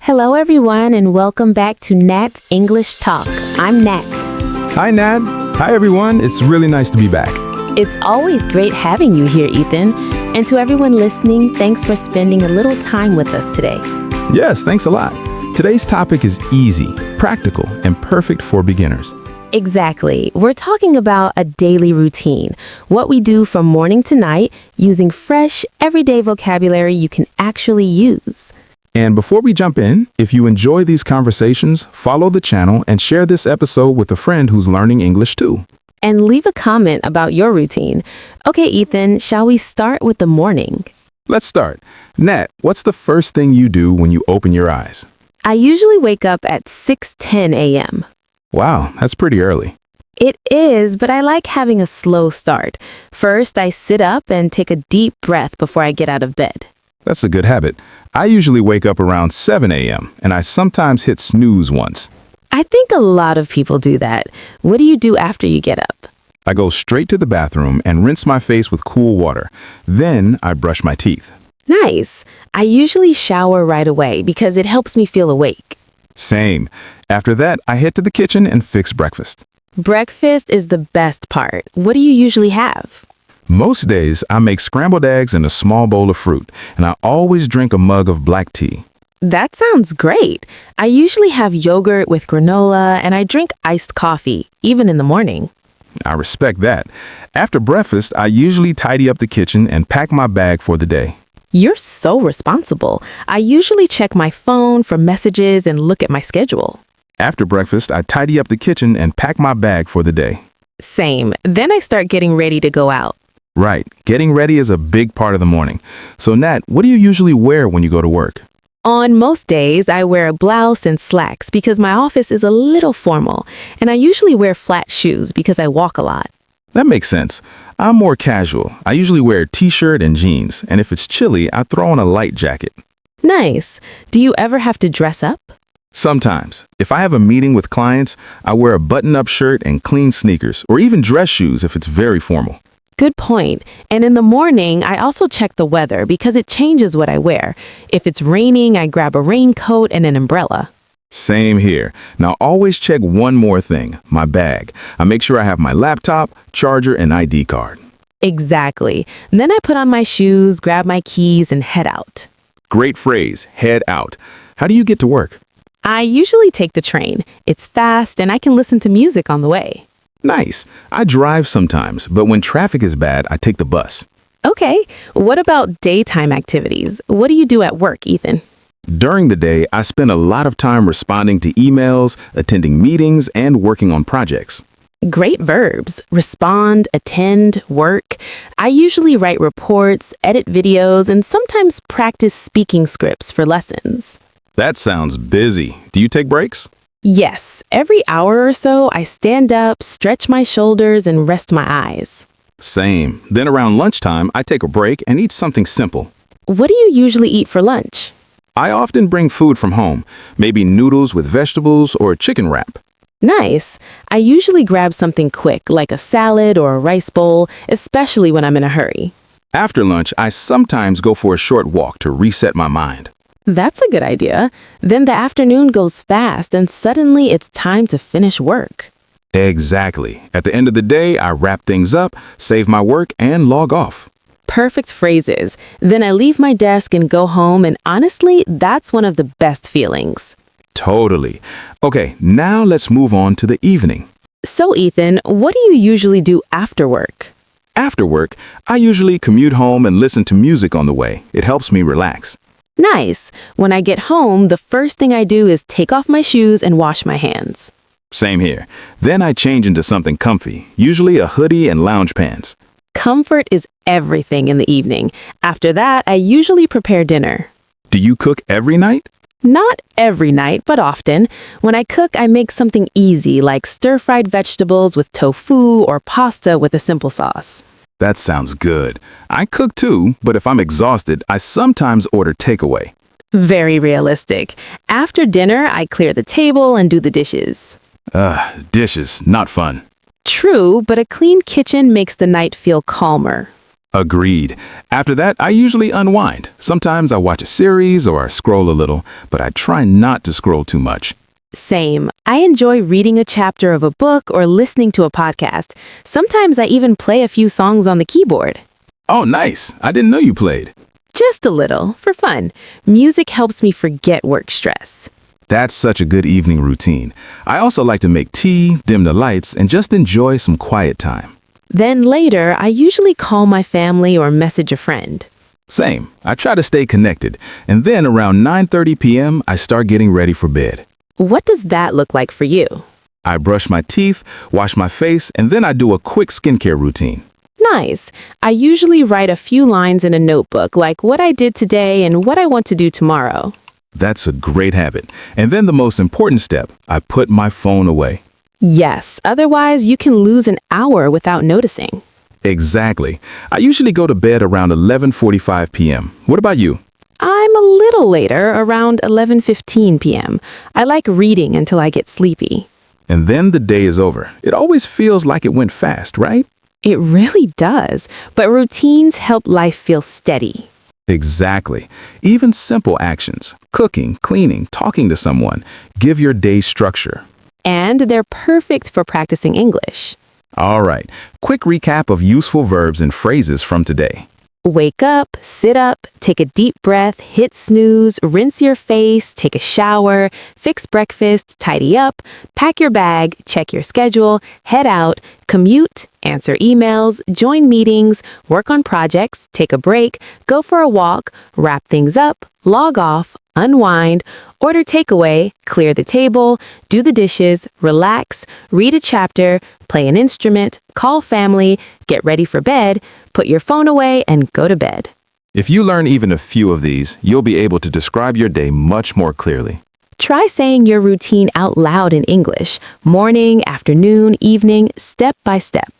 Hello, everyone, and welcome back to Nat's English Talk. I'm Nat. Hi, Nat. Hi, everyone. It's really nice to be back. It's always great having you here, Ethan. And to everyone listening, thanks for spending a little time with us today. Yes, thanks a lot. Today's topic is easy, practical, and perfect for beginners. Exactly. We're talking about a daily routine, what we do from morning to night, using fresh, everyday vocabulary you can actually use. And before we jump in, if you enjoy these conversations, follow the channel and share this episode with a friend who's learning English too. And leave a comment about your routine. Okay, Ethan, shall we start with the morning? Let's start. Nat, what's the first thing you do when you open your eyes? I usually wake up at 6:10 a.m. Wow, that's pretty early. It is, but I like having a slow start. First, I sit up and take a deep breath before I get out of bed. That's a good habit. I usually wake up around 7 a.m., and I sometimes hit snooze once. I think a lot of people do that. What do you do after you get up? I go straight to the bathroom and rinse my face with cool water. Then I brush my teeth. Nice. I usually shower right away because it helps me feel awake. Same. After that, I head to the kitchen and fix breakfast. Breakfast is the best part. What do you usually have? Most days, I make scrambled eggs and a small bowl of fruit, and I always drink a mug of black tea. That sounds great. I usually have yogurt with granola and I drink iced coffee, even in the morning. I respect that. After breakfast, I usually tidy up the kitchen and pack my bag for the day. You're so responsible. I usually check my phone for messages and look at my schedule. After breakfast, I tidy up the kitchen and pack my bag for the day. Same. Then I start getting ready to go out. Right. Getting ready is a big part of the morning. So, Nat, what do you usually wear when you go to work? On most days, I wear a blouse and slacks because my office is a little formal, and I usually wear flat shoes because I walk a lot. That makes sense. I'm more casual. I usually wear a t-shirt and jeans, and if it's chilly, I throw on a light jacket. Nice. Do you ever have to dress up? Sometimes. If I have a meeting with clients, I wear a button-up shirt and clean sneakers, or even dress shoes if it's very formal. Good point. And in the morning, I also check the weather because it changes what I wear. If it's raining, I grab a raincoat and an umbrella. Same here. Now always check one more thing, my bag. I make sure I have my laptop, charger, and ID card. Exactly. Then I put on my shoes, grab my keys, and head out. Great phrase, head out. How do you get to work? I usually take the train. It's fast and I can listen to music on the way. Nice. I drive sometimes, but when traffic is bad, I take the bus. Okay. What about daytime activities? What do you do at work, Ethan? During the day, I spend a lot of time responding to emails, attending meetings, and working on projects. Great verbs. Respond, attend, work. I usually write reports, edit videos, and sometimes practice speaking scripts for lessons. That sounds busy. Do you take breaks? Yes. Every hour or so, I stand up, stretch my shoulders, and rest my eyes. Same. Then around lunchtime, I take a break and eat something simple. What do you usually eat for lunch? I often bring food from home, maybe noodles with vegetables or a chicken wrap. Nice. I usually grab something quick, like a salad or a rice bowl, especially when I'm in a hurry. After lunch, I sometimes go for a short walk to reset my mind. That's a good idea. Then the afternoon goes fast and suddenly it's time to finish work. Exactly. At the end of the day, I wrap things up, save my work, and log off. Perfect phrases. Then I leave my desk and go home, and honestly, that's one of the best feelings. Totally. Okay, now let's move on to the evening. So, Ethan, what do you usually do after work? After work, I usually commute home and listen to music on the way. It helps me relax. Nice. When I get home, the first thing I do is take off my shoes and wash my hands. Same here. Then I change into something comfy, usually a hoodie and lounge pants. Comfort is everything in the evening. After that, I usually prepare dinner. Do you cook every night? Not every night, but often. When I cook, I make something easy like stir-fried vegetables with tofu or pasta with a simple sauce. That sounds good. I cook too, but if I'm exhausted, I sometimes order takeaway. Very realistic. After dinner, I clear the table and do the dishes. Dishes, not fun. True, but a clean kitchen makes the night feel calmer. Agreed. After that, I usually unwind. Sometimes I watch a series or I scroll a little, but I try not to scroll too much. Same. I enjoy reading a chapter of a book or listening to a podcast. Sometimes I even play a few songs on the keyboard. Oh, nice. I didn't know you played. Just a little, for fun. Music helps me forget work stress. That's such a good evening routine. I also like to make tea, dim the lights, and just enjoy some quiet time. Then later, I usually call my family or message a friend. Same. I try to stay connected. And then around 9:30 p.m., I start getting ready for bed. What does that look like for you? I brush my teeth, wash my face, and then I do a quick skincare routine. Nice. I usually write a few lines in a notebook, like what I did today and what I want to do tomorrow. That's a great habit. And then the most important step, I put my phone away. Yes, otherwise you can lose an hour without noticing. Exactly. I usually go to bed around 11:45 p.m. What about you? I'm a little later, around 11:15 p.m. I like reading until I get sleepy. And then the day is over. It always feels like it went fast, right? It really does, but routines help life feel steady. Exactly. Even simple actions, cooking, cleaning, talking to someone, give your day structure. And they're perfect for practicing English. All right, quick recap of useful verbs and phrases from today. Wake up, sit up, take a deep breath, hit snooze, rinse your face, take a shower, fix breakfast, tidy up, pack your bag, check your schedule, head out, commute, answer emails, join meetings, work on projects, take a break, go for a walk, wrap things up, log off, unwind, order takeaway, clear the table, do the dishes, relax, read a chapter, play an instrument, call family, get ready for bed, put your phone away, and go to bed. If you learn even a few of these, you'll be able to describe your day much more clearly. Try saying your routine out loud in English, morning, afternoon, evening, step by step.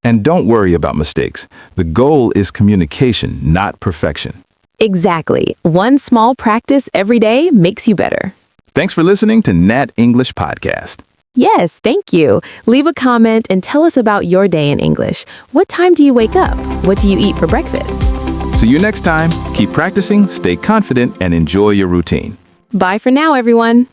And don't worry about mistakes. The goal is communication, not perfection. Exactly. One small practice every day makes you better. Thanks for listening to Nat English Podcast. Yes, thank you. Leave a comment and tell us about your day in English. What time do you wake up? What do you eat for breakfast? See you next time. Keep practicing, stay confident, and enjoy your routine. Bye for now, everyone.